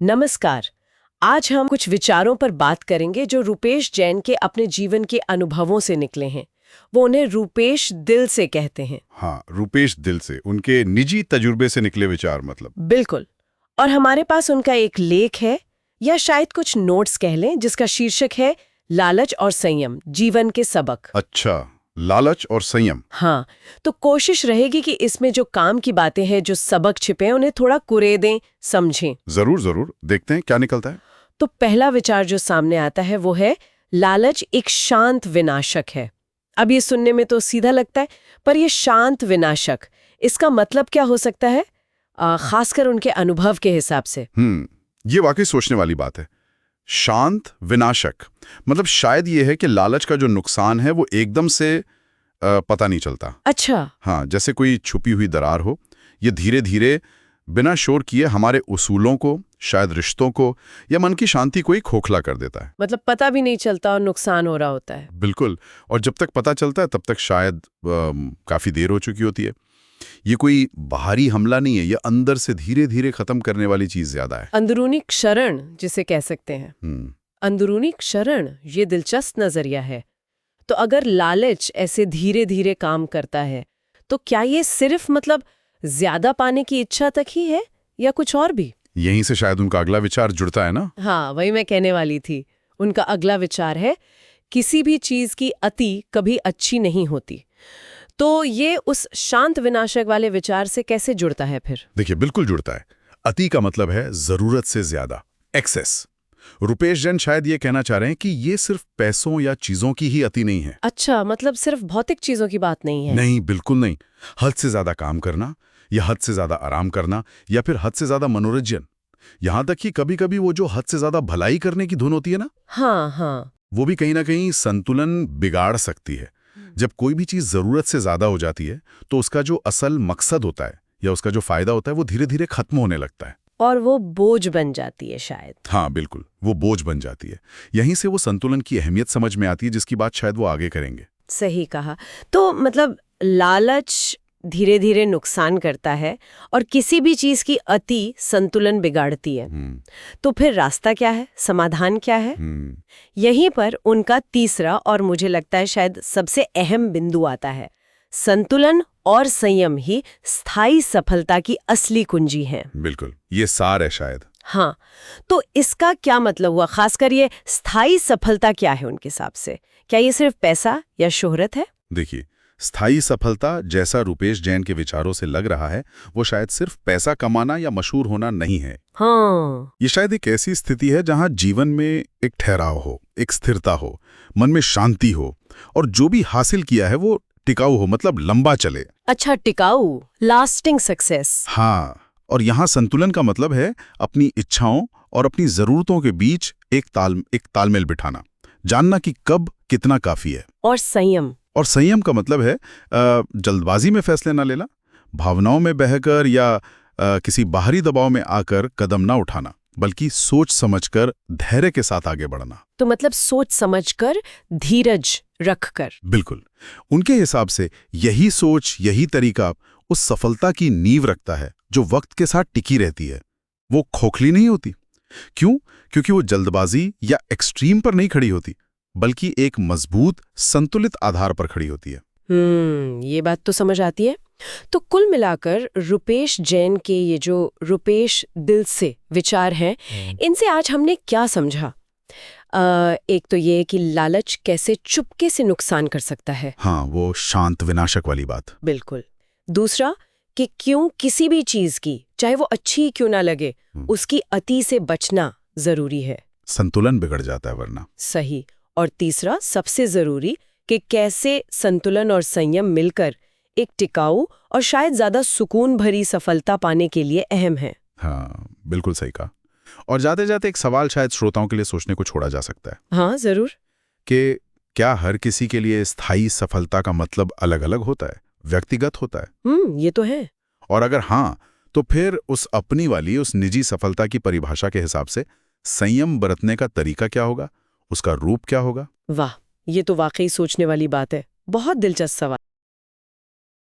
नमस्कार। आज हम कुछ विचारों पर बात करेंगे जो रूपेश जैन के अपने जीवन के अनुभवों से निकले हैं। वो उन्हें रूपेश दिल से कहते हैं। हाँ, रूपेश दिल से, उनके निजी तजुर्बे से निकले विचार मतलब। बिल्कुल। और हमारे पास उनका एक लेख है, या शायद कुछ नोट्स कह लें, जिसका शीर्षक है लालच और संयम, जीवन के सबक। अच्छा, लालच और संयम। हाँ, तो कोशिश रहेगी कि इसमें जो काम की बातें हैं, जो सबक छिपे हैं, उन्हें थोड़ा कुरेदें, समझें। जरूर जरूर, देखते हैं क्या निकलता है। तो पहला विचार जो सामने आता है वो है, लालच एक शांत विनाशक है। अब ये सुनने में तो सीधा लगता है, पर ये शांत विनाशक, इसका मतलब क्या हो सकता है, खासकर उनके अनुभव के हिसाब से? ये वाकई सोचने वाली बात है। शांत विनाशक मतलब शायद ये है कि लालच का जो नुकसान है वो एकदम से पता नहीं चलता। अच्छा। हाँ, जैसे कोई छुपी हुई दरार हो। ये धीरे धीरे बिना शोर किए हमारे उसूलों को, शायद रिश्तों को या मन की शांति को ही खोखला कर देता है। मतलब पता भी नहीं चलता और नुकसान हो रहा होता है। बिल्कुल। और जब तक पता चलता है तब तक शायद काफी देर हो चुकी होती है। ये कोई बाहरी हमला नहीं है, ये अंदर से धीरे धीरे खत्म करने वाली चीज ज्यादा है। अंदरूनी क्षरण जिसे कह सकते हैं। अंदरूनी क्षरण, ये दिलचस्प नजरिया है। तो अगर लालच ऐसे धीरे धीरे काम करता है, तो क्या ये सिर्फ मतलब ज्यादा पाने की इच्छा तक ही है, या कुछ और भी? यहीं से शायद उनका अगला विचार जुड़ता है ना। हाँ, वही मैं कहने वाली थी। उनका अगला विचार है, किसी भी चीज की अति कभी अच्छी नहीं होती। तो ये उस शांत विनाशक वाले विचार से कैसे जुड़ता है फिर? देखिए, बिल्कुल जुड़ता है। अति का मतलब है जरूरत से ज्यादा, एक्सेस। रूपेश जैन शायद ये कहना चाह रहे हैं कि ये सिर्फ पैसों या चीजों की ही अति नहीं है। अच्छा, मतलब सिर्फ भौतिक चीजों की बात नहीं है? नहीं, बिल्कुल नहीं। हद से ज्यादा काम करना, या हद से ज्यादा आराम करना, या फिर हद से ज्यादा मनोरंजन। यहां तक कि कभी कभी वो जो हद से ज्यादा भलाई करने की धुन होती है ना, हाँ हाँ, वो भी कहीं ना कहीं संतुलन बिगाड़ सकती है। जब कोई भी चीज जरूरत से ज्यादा हो जाती है तो उसका जो असल मकसद होता है या उसका जो फायदा होता है वो धीरे धीरे खत्म होने लगता है, और वो बोझ बन जाती है शायद। हाँ बिल्कुल, वो बोझ बन जाती है। यहीं से वो संतुलन की अहमियत समझ में आती है, जिसकी बात शायद वो आगे करेंगे। सही कहा। तो मतलब लालच धीरे धीरे नुकसान करता है, और किसी भी चीज की अति संतुलन बिगाड़ती है। तो फिर रास्ता क्या है, समाधान क्या है? यहीं पर उनका तीसरा और मुझे लगता है शायद सबसे अहम बिंदु आता है। संतुलन और संयम ही स्थायी सफलता की असली कुंजी है। बिल्कुल, ये सार है शायद। हाँ, तो इसका क्या मतलब हुआ? खासकर ये स्थायी सफलता क्या है उनके हिसाब से? क्या ये सिर्फ पैसा या शोहरत है? देखिए, स्थायी सफलता जैसा रूपेश जैन के विचारों से लग रहा है, वो शायद सिर्फ पैसा कमाना या मशहूर होना नहीं है। हाँ, ये शायद एक ऐसी स्थिति है जहां जीवन में एक ठहराव हो, एक स्थिरता हो, मन में शांति हो, और जो भी हासिल किया है वो टिकाऊ हो, मतलब लंबा चले। अच्छा, टिकाऊ, लास्टिंग सक्सेस। हाँ, और यहाँ संतुलन का मतलब है अपनी इच्छाओं और अपनी जरूरतों के बीच एक तालमेल बिठाना, जानना कि कब कितना काफी है। और संयम का मतलब है जल्दबाजी में फैसले ना लेना, भावनाओं में बहकर या किसी बाहरी दबाव में आकर कदम ना उठाना, बल्कि सोच समझकर धैर्य के साथ आगे बढ़ना। तो मतलब सोच समझकर, धीरज रखकर। बिल्कुल। उनके हिसाब से यही सोच, यही तरीका उस सफलता की नींव रखता है जो वक्त के साथ टिकी रहती है। वो खोखली नहीं होती। क्यों? क्योंकि वो जल्दबाजी या एक्सट्रीम पर नहीं खड़ी होती, बल्कि एक मजबूत संतुलित आधार पर खड़ी होती है। ये बात तो समझ आती है। तो कुल मिलाकर रूपेश जैन के ये जो रूपेश दिल से विचार हैं, इनसे आज हमने क्या समझा? एक तो ये कि लालच कैसे चुपके से नुकसान कर सकता है। हाँ, वो शांत विनाशक वाली बात। बिल्कुल। दूसरा कि क्यों किसी भी चीज की, चाहे वो अच्छी क्यों ना लगे, उसकी अति से बचना जरूरी है। संतुलन बिगड़ जाता है वरना। सही। और तीसरा, सबसे जरूरी, कि कैसे संतुलन और संयम मिलकर एक टिकाऊ और शायद ज्यादा सुकून भरी सफलता पाने के लिए अहम है। हाँ, बिल्कुल सही कहा। और जाते जाते एक सवाल शायद श्रोताओं के लिए सोचने को छोड़ा जा सकता है। हाँ, जरूर। कि क्या हर किसी के लिए स्थायी सफलता का मतलब अलग-अलग होता है, व्यक्तिगत होता है? ये तो है। और अगर हाँ, तो फिर उस अपनी वाली, उस निजी सफलता की परिभाषा के हिसाब से संयम बरतने का तरीका क्या होगा, उसका रूप क्या होगा? वाह, ये तो वाकई सोचने वाली बात है। बहुत दिलचस्प सवाल।